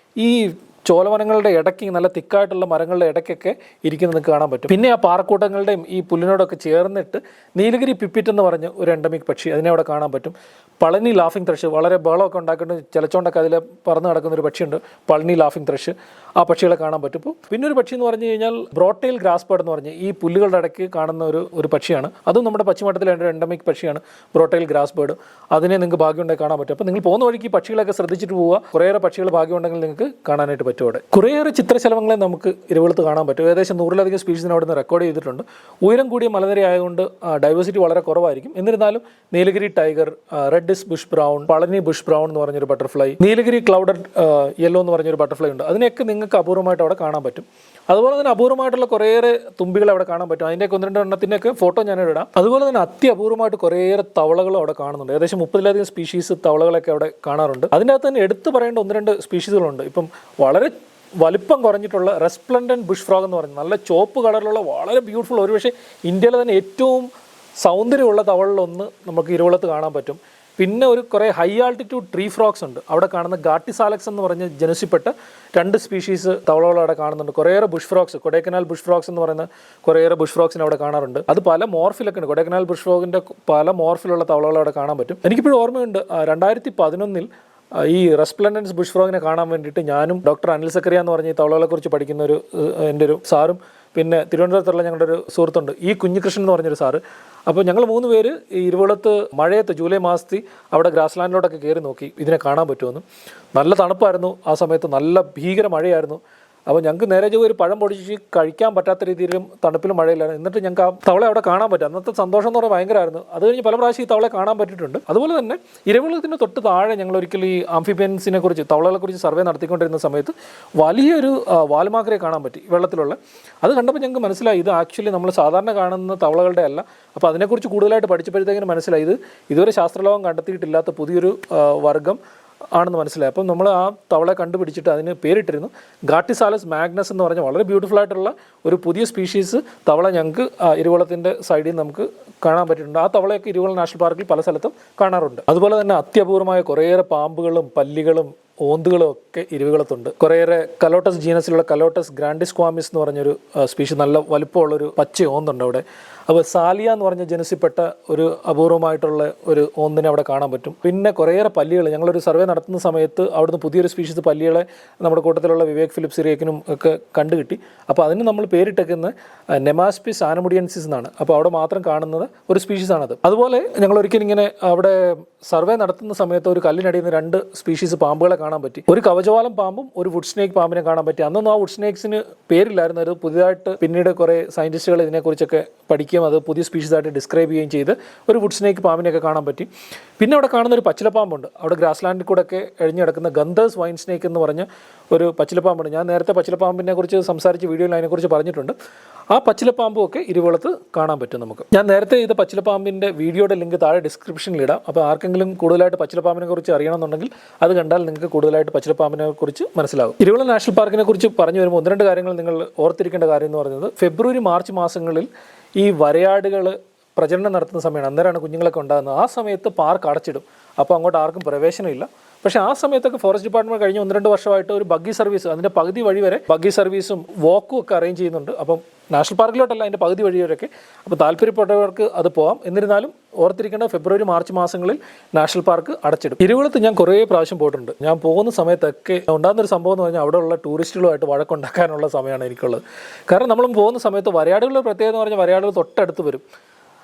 ഈ ചോലവനങ്ങളുടെ ഇടയ്ക്ക് നല്ല തിക്കായിട്ടുള്ള മരങ്ങളുടെ ഇടയ്ക്കൊക്കെ ഇരിക്കുന്നത് കാണാൻ പറ്റും. പിന്നെ ആ പാറക്കൂട്ടങ്ങളുടെയും ഈ പുല്ലിനോടൊക്കെ ചേർന്നിട്ട് നീലഗിരി പിപ്പിറ്റ് എന്ന് പറഞ്ഞ് ഒരു എൻഡമിക് പക്ഷി, അതിനെ അവിടെ കാണാൻ പറ്റും. പളനി ലാഫിംഗ് ത്രഷ്, വളരെ ബഹളമൊക്കെ ഉണ്ടാക്കിയിട്ട് ചിലച്ചോണ്ടൊക്കെ അതിൽ പറന്ന് നടക്കുന്നൊരു പക്ഷിയുണ്ട്, പളനി ലാഫിംഗ് ത്രഷ്. ആ പക്ഷികളെ കാണാൻ പറ്റും. ഇപ്പോൾ പിന്നെ ഒരു പക്ഷി എന്ന് പറഞ്ഞു കഴിഞ്ഞാൽ ബ്രോട്ടെയിൽ ഗ്രാസ് ബേർഡ് എന്ന് പറഞ്ഞ് ഈ പുല്ലുകളുടെ ഇടയ്ക്ക് കാണുന്ന ഒരു പക്ഷിയാണ്. അതും നമ്മുടെ പശ്ചിമഘട്ടത്തിലെ ഒരു എൻഡമിക് പക്ഷിയാണ് ബ്രോട്ടെയിൽ ഗ്രാസ് ബേർഡ്. അതിനെ നിങ്ങൾക്ക് ഭാഗ്യമുണ്ടെങ്കിൽ കാണാൻ പറ്റും. അപ്പോൾ നിങ്ങൾ പോകുന്ന വഴിക്ക് ഈ പക്ഷികളൊക്കെ ശ്രദ്ധിച്ചിട്ട് പോവുക. കുറേയേറെ പക്ഷികൾ ഭാഗ്യമുണ്ടെങ്കിൽ നിങ്ങൾക്ക് കാണാനായിട്ട് പറ്റും. അവിടെ കുറേയേറെ ചിത്രശലഭങ്ങളെ നമുക്ക് ഇരുവികുളത്ത് കാണാൻ പറ്റും. ഏകദേശം 100-ലധികം സ്പീഷീസിനെ അവിടെ നിന്ന് റെക്കോർഡ് ചെയ്തിട്ടുണ്ട്. ഉയരം കൂടിയ മലനിര ആയതുകൊണ്ട് ഡൈവേഴ്സിറ്റി വളരെ കുറവായിരിക്കും. എന്നിരുന്നാലും Nilgiri tiger, red disc bush brown, Palani bush brown എന്ന് പറഞ്ഞൊരു ബട്ടർഫ്ലൈ, നീലഗിരി ക്ലൗഡഡ് യെല്ലോ എന്ന് പറഞ്ഞൊരു ബട്ടർഫ്ലൈ ഉണ്ട്. അതിനെയൊക്കെ നിങ്ങൾക്ക് അപൂർവമായിട്ട് അവിടെ കാണാൻ പറ്റും. അതുപോലെ തന്നെ അപൂർവമായിട്ടുള്ള കുറേയേറെ തുമ്പികൾ അവിടെ കാണാൻ പറ്റും. അതിൻ്റെയൊക്കെ 1-2 എണ്ണത്തിൻ്റെയൊക്കെ ഫോട്ടോ ഞാൻ ഇടാം. അതുപോലെ തന്നെ അത്യപൂർവമായിട്ട് കുറേയേറെ തവളകളും അവിടെ കാണുന്നുണ്ട്. ഏകദേശം 30-ലധികം സ്പീഷീസ് തവളകളൊക്കെ അവിടെ കാണാറുണ്ട്. അതിൻ്റെ അകത്ത് തന്നെ എടുത്തു പറയേണ്ട 1-2 സ്പീഷീസുകളുണ്ട്. ഇപ്പം വളരെ വലിപ്പം കുറഞ്ഞിട്ടുള്ള റെസ്പ്ലൻഡൻറ്റ് ബുഷ് ഫ്രോഗ് എന്ന് പറയുന്നത് നല്ല ചോപ്പ് കളറിലുള്ള വളരെ ബ്യൂട്ടിഫുൾ, ഒരുപക്ഷെ ഇന്ത്യയിലെ തന്നെ ഏറ്റവും സൗന്ദര്യമുള്ള തവളിലൊന്ന് നമുക്ക് ഇരുവികുളത്ത് കാണാൻ പറ്റും. പിന്നെ കുറേ ഹൈ ആൾട്ടിറ്റ്യൂഡ് ട്രീ ഫ്രോക്സ് ഉണ്ട്. അവിടെ കാണുന്ന ഗാട്ടിസാലക്സ് എന്ന് പറഞ്ഞ ജനുസിൽപ്പെട്ട 2 സ്പീഷീസ് തവളകൾ അവിടെ കാണുന്നുണ്ട്. കുറേയേറെ Bush frocks, Kodaikanal Bush frocks എന്ന് പറയുന്ന കുറേയേറെ ബുഷ് ഫ്രോക്സിനെ അവിടെ കാണാറുണ്ട്. അത് പല മോർഫിലൊക്കെ ഉണ്ട്. കൊടൈക്കനാൽ ബുഷ് ഫ്രോഗിൻ്റെ പല മോർഫിലുള്ള തവളകൾ അവിടെ കാണാൻ പറ്റും. എനിക്കിപ്പോഴും ഓർമ്മയുണ്ട്, 2011 ഈ റെസ്പ്ലൻഡൻസ് ബുഷ് ഫ്രോഗിനെ കാണാൻ വേണ്ടിയിട്ട് ഞാനും ഡോക്ടർ അനിൽ സക്കറിയ എന്ന് പറഞ്ഞ ഈ തവളകളെക്കുറിച്ച് പഠിക്കുന്ന എൻ്റെ ഒരു സാറും പിന്നെ തിരുവനന്തപുരത്തുള്ള ഞങ്ങളുടെ ഒരു സുഹൃത്തുണ്ട് ഈ കുഞ്ഞികൃഷ്ണൻ എന്ന് പറഞ്ഞൊരു സാറ്. അപ്പോൾ ഞങ്ങൾ 3 പേര് ഈ ഇരുവികുളത്ത് മഴയത്ത് ജൂലൈ മാസത്തിൽ അവിടെ ഗ്രാസ്ലാൻഡിലോട്ടൊക്കെ കയറി നോക്കി ഇതിനെ കാണാൻ പറ്റുമെന്ന്. നല്ല തണുപ്പായിരുന്നു ആ സമയത്ത്, നല്ല ഭീകര മഴയായിരുന്നു. അപ്പോൾ ഞങ്ങൾക്ക് നേരെ ചൊവ്വേ ഒരു പഴം പൊടിച്ച് കഴിക്കാൻ പറ്റാത്ത രീതിയിലും തണുപ്പിലും മഴയില്ലായിരുന്നു. എന്നിട്ട് ഞങ്ങൾക്ക് ആ തവള അവിടെ കാണാൻ പറ്റും. അന്നത്തെ സന്തോഷം എന്ന് പറയുന്നത് ഭയങ്കരമായിരുന്നു. അത് കഴിഞ്ഞ് പല പ്രാവശ്യം ഈ തവളെ കാണാൻ പറ്റിയിട്ടുണ്ട്. അതുപോലെ തന്നെ ഇരവിളത്തിന് തൊട്ട് താഴെ ഞങ്ങൾ ഒരിക്കലും ഈ ആംഫിബിയൻസിനെ കുറിച്ച്, തവളകളെക്കുറിച്ച് സർവേ നടത്തിക്കൊണ്ടിരുന്ന സമയത്ത് വലിയൊരു വാൽമാക്രയെ കാണാൻ പറ്റി വെള്ളത്തിലുള്ള. അത് കണ്ടപ്പോൾ ഞങ്ങൾക്ക് മനസ്സിലായി ഇത് ആക്ച്വലി നമ്മൾ സാധാരണ കാണുന്ന തവളകളുടെ അല്ല. അപ്പോൾ അതിനെക്കുറിച്ച് കൂടുതലായിട്ട് പഠിച്ചപ്പോഴത്തേക്കിന് മനസ്സിലായി ഇത് ഇതുവരെ ശാസ്ത്രലോകം കണ്ടെത്തിയിട്ടില്ലാത്ത പുതിയൊരു വർഗ്ഗം ആണെന്ന് മനസ്സിലായി. അപ്പം നമ്മൾ ആ തവളെ കണ്ടുപിടിച്ചിട്ട് അതിന് പേരിട്ടിരുന്നു ഗാട്ടിസാലസ് മാഗ്നസ് എന്ന് പറഞ്ഞ വളരെ ബ്യൂട്ടിഫുൾ ആയിട്ടുള്ള ഒരു പുതിയ സ്പീഷീസ് തവള ഞങ്ങൾക്ക് ഇരുകുളത്തിൻ്റെ സൈഡിൽ നമുക്ക് കാണാൻ പറ്റിയിട്ടുണ്ട്. ആ തവളയൊക്കെ ഇരുകുളം നാഷണൽ പാർക്കിൽ പല സ്ഥലത്തും കാണാറുണ്ട്. അതുപോലെ തന്നെ അത്യപൂർവമായ കുറേയേറെ പാമ്പുകളും പല്ലികളും ഓന്തുകളും ഒക്കെ ഇരുവികളത്തുണ്ട്. കുറേയേറെ കലോട്ടസ് ജീനസിലുള്ള കലോട്ടസ് ഗ്രാൻഡിസ്ക്വാമിസ് എന്ന് പറഞ്ഞൊരു സ്പീഷീസ്, നല്ല വലുപ്പമുള്ളൊരു പച്ച ഓന്തുണ്ട് അവിടെ. അപ്പോൾ സാലിയ എന്ന് പറഞ്ഞ ജനസിൽപ്പെട്ട ഒരു അപൂർവമായിട്ടുള്ള ഒരു ഓന്തിനെ അവിടെ കാണാൻ പറ്റും. പിന്നെ കുറേയേറെ പല്ലികൾ, ഞങ്ങളൊരു സർവേ നടത്തുന്ന സമയത്ത് അവിടുന്ന് പുതിയൊരു സ്പീഷീസ് പല്ലികളെ നമ്മുടെ കൂട്ടത്തിലുള്ള വിവേക് ഫിലിപ്പ് സിറിയക്കിനും ഒക്കെ കണ്ടുകിട്ടി. അപ്പോൾ അതിന് നമ്മൾ പേരിട്ടേക്കുന്നത് നെമാസ്പിസ് ആനമുഡിയൻസിസ് എന്നാണ്. അപ്പോൾ അവിടെ മാത്രം കാണുന്നത് ഒരു സ്പീഷീസാണത്. അതുപോലെ ഞങ്ങൾ ഒരിക്കലും ഇങ്ങനെ അവിടെ സർവേ നടത്തുന്ന സമയത്ത് ഒരു കല്ലിനടിയിൽ നിന്ന് 2 സ്പീഷീസ് പാമ്പുകളെ കാണാൻ പറ്റി. ഒരു കവചവാലം പാമ്പും ഒരു വുഡ് സ്നേക്ക് പാമ്പിനെ കാണാൻ പറ്റി. അന്നൊന്നും ആ വുഡ് സ്നേക്സിന് പേരില്ലായിരുന്നു. അത് പുതിയതായിട്ട് പിന്നീട് കുറേ സയൻറ്റിസ്റ്റുകൾ ഇതിനെക്കുറിച്ചൊക്കെ പഠിക്കുകയും അത് പുതിയ സ്പീഷീസായിട്ട് ഡിസ്ക്രൈബ് ചെയ്യുകയും ചെയ്ത് ഒരു വുഡ് സ്നേക്ക് പാമ്പിനെയൊക്കെ കാണാൻ പറ്റി. പിന്നെ അവിടെ കാണുന്ന ഒരു പച്ചിലപ്പാമ്പുണ്ട്. അവിടെ ഗ്രാസ്ലാൻഡിൽ കൂടെ ഒക്കെ എഴിഞ്ഞു കിടക്കുന്ന ഗന്ധേഴ്സ് വൈൻ സ്നേക്ക് എന്ന് പറഞ്ഞ ഒരു പച്ചിലപ്പാമ്പുണ്ട്. ഞാൻ നേരത്തെ പച്ചിലപ്പാമ്പിനെ കുറിച്ച് സംസാരിച്ച വീഡിയോയിൽ അതിനെക്കുറിച്ച് പറഞ്ഞിട്ടുണ്ട്. ആ പച്ചിലപ്പാമ്പും ഒക്കെ ഇരുകുളത്ത് കാണാൻ പറ്റും നമുക്ക്. ഞാൻ നേരത്തെ ഇത് പച്ചിലപ്പാമ്പിൻ്റെ വീഡിയോയുടെ ലിങ്ക് താഴെ ഡിസ്ക്രിപ്ഷനിൽ ഇടാം. അപ്പോൾ ആർക്കെങ്കിലും കൂടുതലായിട്ട് പച്ചിലപ്പാമ്പിനെ കുറിച്ച് അറിയണമെന്നുണ്ടെങ്കിൽ അത് കണ്ടാൽ നിങ്ങൾക്ക് കൂടുതലായിട്ട് പച്ചിലപ്പാമ്പിനെ കുറിച്ച് മനസ്സിലാകും. ഇരുകുളം നാഷണൽ പാർക്കിനെ കുറിച്ച് പറഞ്ഞു വരുമ്പോൾ 1-2 കാര്യങ്ങൾ നിങ്ങൾ ഓർത്തിരിക്കേണ്ട കാര്യം എന്ന് പറയുന്നത്, ഫെബ്രുവരി മാർച്ച് മാസങ്ങളിൽ ഈ വരയാടുകൾ പ്രജനനം നടത്തുന്ന സമയമാണ്. അന്നേരമാണ് കുഞ്ഞുങ്ങളൊക്കെ ഉണ്ടാകുന്നത്. ആ സമയത്ത് പാർക്ക് അടച്ചിടും. അപ്പോൾ അങ്ങോട്ട് ആർക്കും പ്രവേശനമില്ല. പക്ഷേ ആ സമയത്തൊക്കെ ഫോറസ്റ്റ് ഡിപ്പാർട്ട്മെൻറ്റ് കഴിഞ്ഞ 1-2 വർഷമായിട്ട് ഒരു ബഗ്ഗി സർവീസ്, അതിൻ്റെ പകുതി വഴി വരെ ബഗ്ഗി സർവീസും വാക്കും ഒക്കെ അറേഞ്ച് ചെയ്യുന്നുണ്ട്. അപ്പം നാഷണൽ പാർക്കിലോട്ടല്ല, അതിൻ്റെ പകുതി വഴി വരെയൊക്കെ. അപ്പോൾ താല്പര്യപ്പെട്ടവർക്ക് അത് പോകാം. എന്നിരുന്നാലും ഓർത്തിരിക്കേണ്ട, ഫെബ്രുവരി മാർച്ച് മാസങ്ങളിൽ നാഷണൽ പാർക്ക് അടച്ചിടും. ഇരുകുളത്ത് ഞാൻ കുറേ പ്രാവശ്യം പോയിട്ടുണ്ട്. ഞാൻ പോകുന്ന സമയത്തൊക്കെ ഉണ്ടാകുന്നൊരു സംഭവം എന്ന് പറഞ്ഞാൽ അവിടെയുള്ള ടൂറിസ്റ്റുകളുമായിട്ട് വഴക്കുണ്ടാക്കാനുള്ള സമയമാണ് എനിക്കുള്ളത്. കാരണം നമ്മൾ പോകുന്ന സമയത്ത് വരയാടുകളുടെ പ്രത്യേകത എന്ന് പറഞ്ഞാൽ വരയാടുകൾ തൊട്ടടുത്ത് വരും.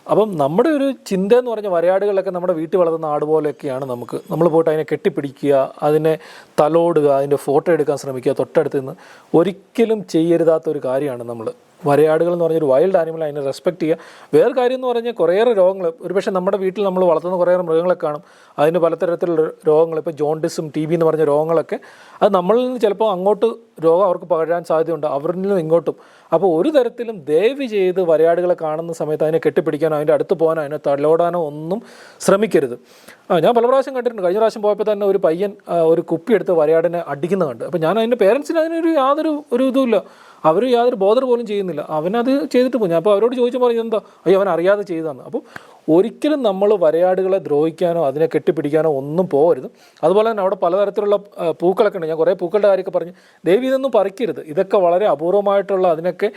അപ്പം നമ്മുടെ ഒരു ചിന്ത എന്ന് പറഞ്ഞാൽ വരയാടുകളൊക്കെ നമ്മുടെ വീട്ടിൽ വളർത്തുന്ന ആട് പോലെയൊക്കെയാണ്. നമ്മൾ പോയിട്ട് അതിനെ കെട്ടിപ്പിടിക്കുക, അതിനെ തലോടുക, അതിൻ്റെ ഫോട്ടോ എടുക്കാൻ ശ്രമിക്കുക തൊട്ടടുത്ത് നിന്ന്. ഒരിക്കലും ചെയ്യരുതാത്തൊരു കാര്യമാണ് നമ്മൾ. വരയാടുകൾ എന്ന് പറഞ്ഞൊരു വൈൽഡ് ആനിമൽ, അതിനെ റെസ്പെക്റ്റ് ചെയ്യുക. വേറെ കാര്യം എന്ന് പറഞ്ഞാൽ കുറേയേറെ രോഗങ്ങൾ, ഒരുപക്ഷെ നമ്മുടെ വീട്ടിൽ നമ്മൾ വളർത്തുന്ന കുറേയേറെ മൃഗങ്ങളെ കാണും, അതിന് പലതരത്തിലുള്ള രോഗങ്ങൾ, ഇപ്പോൾ ജോണ്ടിസും TB എന്ന് പറഞ്ഞ രോഗങ്ങളൊക്കെ, അത് നമ്മളിൽ നിന്ന് ചിലപ്പോൾ അങ്ങോട്ട് രോഗം അവർക്ക് പകരാൻ സാധ്യതയുണ്ട്, അവരിൽ നിന്നും ഇങ്ങോട്ടും. അപ്പോൾ ഒരു തരത്തിലും ദയവ് ചെയ്ത് വരയാടുകളെ കാണുന്ന സമയത്ത് അതിനെ കെട്ടിപ്പിടിക്കാനോ അതിൻ്റെ അടുത്ത് പോകാനോ അതിനെ തലോടാനോ ഒന്നും ശ്രമിക്കരുത്. ഞാൻ പല പ്രാവശ്യം കണ്ടിട്ടുണ്ട്. കഴിഞ്ഞ പ്രാവശ്യം പോയപ്പോൾ തന്നെ ഒരു പയ്യൻ ഒരു കുപ്പി എടുത്ത് വരയാടിനെ അടിക്കുന്നത് കണ്ട്. അപ്പോൾ ഞാൻ അതിൻ്റെ പേരൻസിന് അതിനൊരു യാതൊരു ഇതുമില്ല, അവർ യാതൊരു ബോധർ പോലും ചെയ്യുന്നില്ല. അവനത് ചെയ്തിട്ട് പോകും. അപ്പോൾ അവരോട് ചോദിച്ചു പറഞ്ഞു എന്താ, അയ്യോ അവൻ അറിയാതെ ചെയ്തതാണ്. അപ്പോൾ ഒരിക്കലും നമ്മൾ വരയാടുകളെ ദ്രോഹിക്കാനോ അതിനെ കെട്ടിപ്പിടിക്കാനോ ഒന്നും പോകരുത്. അതുപോലെ തന്നെ അവിടെ പലതരത്തിലുള്ള പൂക്കളൊക്കെ ഉണ്ട്. ഞാൻ കുറേ പൂക്കളുടെ കാര്യമൊക്കെ പറഞ്ഞു. ദയവ് ഇതൊന്നും പറിക്കരുത്. ഇതൊക്കെ വളരെ അപൂർവമായിട്ടുള്ള, അതിനൊക്കെ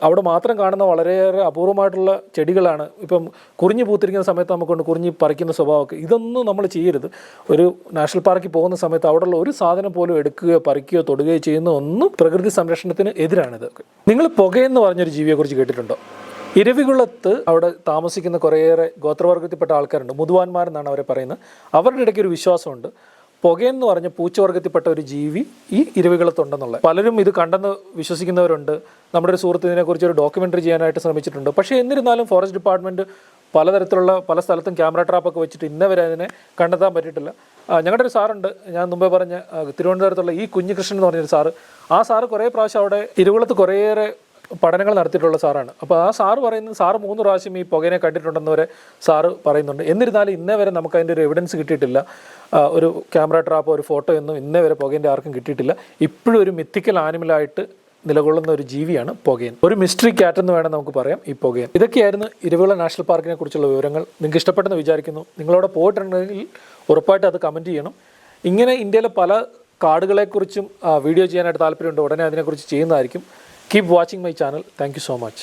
അവിടെ മാത്രം കാണുന്ന വളരെയേറെ അപൂർവമായിട്ടുള്ള ചെടികളാണ്. ഇപ്പം കുറിഞ്ഞ് പൂത്തിരിക്കുന്ന സമയത്ത് നമുക്കുണ്ട് കുറിഞ്ഞ് പറിക്കുന്ന സ്വഭാവമൊക്കെ. ഇതൊന്നും നമ്മൾ ചെയ്യരുത്. ഒരു നാഷണൽ പാർക്കിൽ പോകുന്ന സമയത്ത് അവിടെയുള്ള ഒരു സാധനം പോലും എടുക്കുകയോ പറിക്കുകയോ തൊടുകയോ ചെയ്യുന്ന ഒന്നും പ്രകൃതി സംരക്ഷണത്തിന് എതിരാണിതൊക്കെ. നിങ്ങൾ പുകയെന്ന് പറഞ്ഞൊരു ജീവിയെക്കുറിച്ച് കേട്ടിട്ടുണ്ടോ? ഇരവികുളത്ത് അവിടെ താമസിക്കുന്ന കുറേയേറെ ഗോത്രവർഗത്തിൽപ്പെട്ട ആൾക്കാരുണ്ട്. മുതുവാന്മാരെന്നാണ് അവരെ പറയുന്നത്. അവരുടെ ഇടയ്ക്ക് ഒരു വിശ്വാസമുണ്ട്, പുകയെന്ന് പറഞ്ഞ പൂച്ചവർഗത്തിൽപ്പെട്ട ഒരു ജീവി ഈ ഇരവികുളത്തുണ്ടെന്നുള്ളത്. പലരും ഇത് കണ്ടെന്ന് വിശ്വസിക്കുന്നവരുണ്ട്. നമ്മുടെ ഒരു സുഹൃത്ത് ഇതിനെക്കുറിച്ച് ഒരു ഡോക്യുമെൻ്ററി ചെയ്യാനായിട്ട് ശ്രമിച്ചിട്ടുണ്ട്. പക്ഷേ എന്നിരുന്നാലും ഫോറസ്റ്റ് ഡിപ്പാർട്ട്മെൻറ്റ് പലതരത്തിലുള്ള പല സ്ഥലത്തും ക്യാമറ ട്രാപ്പൊക്കെ വെച്ചിട്ട് ഇന്നവരെ അതിനെ കണ്ടെത്താൻ പറ്റിയിട്ടില്ല. ഞങ്ങളുടെ ഒരു സാറുണ്ട്, ഞാൻ മുമ്പേ പറഞ്ഞ തിരുവനന്തപുരത്തുള്ള ഈ കുഞ്ഞികൃഷ്ണൻ എന്ന് പറഞ്ഞൊരു സാറ്. ആ സാറ് കുറേ പ്രാവശ്യം അവിടെ ഇരുകുളത്ത് കുറേയേറെ പഠനങ്ങൾ നടത്തിയിട്ടുള്ള സാറാണ്. അപ്പോൾ ആ സാറ് പറയുന്നത്, സാറ് 3 പ്രാവശ്യം ഈ പുകയെ കണ്ടിട്ടുണ്ടെന്ന് വരെ സാറ് പറയുന്നുണ്ട്. എന്നിരുന്നാലും ഇന്നേ വരെ നമുക്ക് അതിൻ്റെ ഒരു എവിഡൻസ് കിട്ടിയിട്ടില്ല. ഒരു ക്യാമറ ട്രാപ്പോ ഒരു ഫോട്ടോ ഒന്നും ഇന്നേ വരെ പുകേൻ്റെ ആർക്കും കിട്ടിയിട്ടില്ല. ഇപ്പോഴും ഒരു മിത്തിക്കൽ ആനിമലായിട്ട് നിലകൊള്ളുന്ന ഒരു ജീവിയാണ് പുകയൻ. ഒരു മിസ്റ്ററി ക്യാറ്റ് എന്ന് വേണം നമുക്ക് പറയാം ഈ പുകയൻ. ഇതൊക്കെയായിരുന്നു ഇരുവികുളം നാഷണൽ പാർക്കിനെ കുറിച്ചുള്ള വിവരങ്ങൾ. നിങ്ങൾക്ക് ഇഷ്ടപ്പെട്ടെന്ന് വിചാരിക്കുന്നു. നിങ്ങളവിടെ പോയിട്ടുണ്ടെങ്കിൽ ഉറപ്പായിട്ട് അത് കമൻറ്റ് ചെയ്യണം. ഇങ്ങനെ ഇന്ത്യയിലെ പല കാടുകളെക്കുറിച്ചും വീഡിയോ ചെയ്യാനായിട്ട് താല്പര്യമുണ്ട്. ഉടനെ അതിനെക്കുറിച്ച് ചെയ്യുന്നതായിരിക്കും. Keep watching my channel. Thank you so much.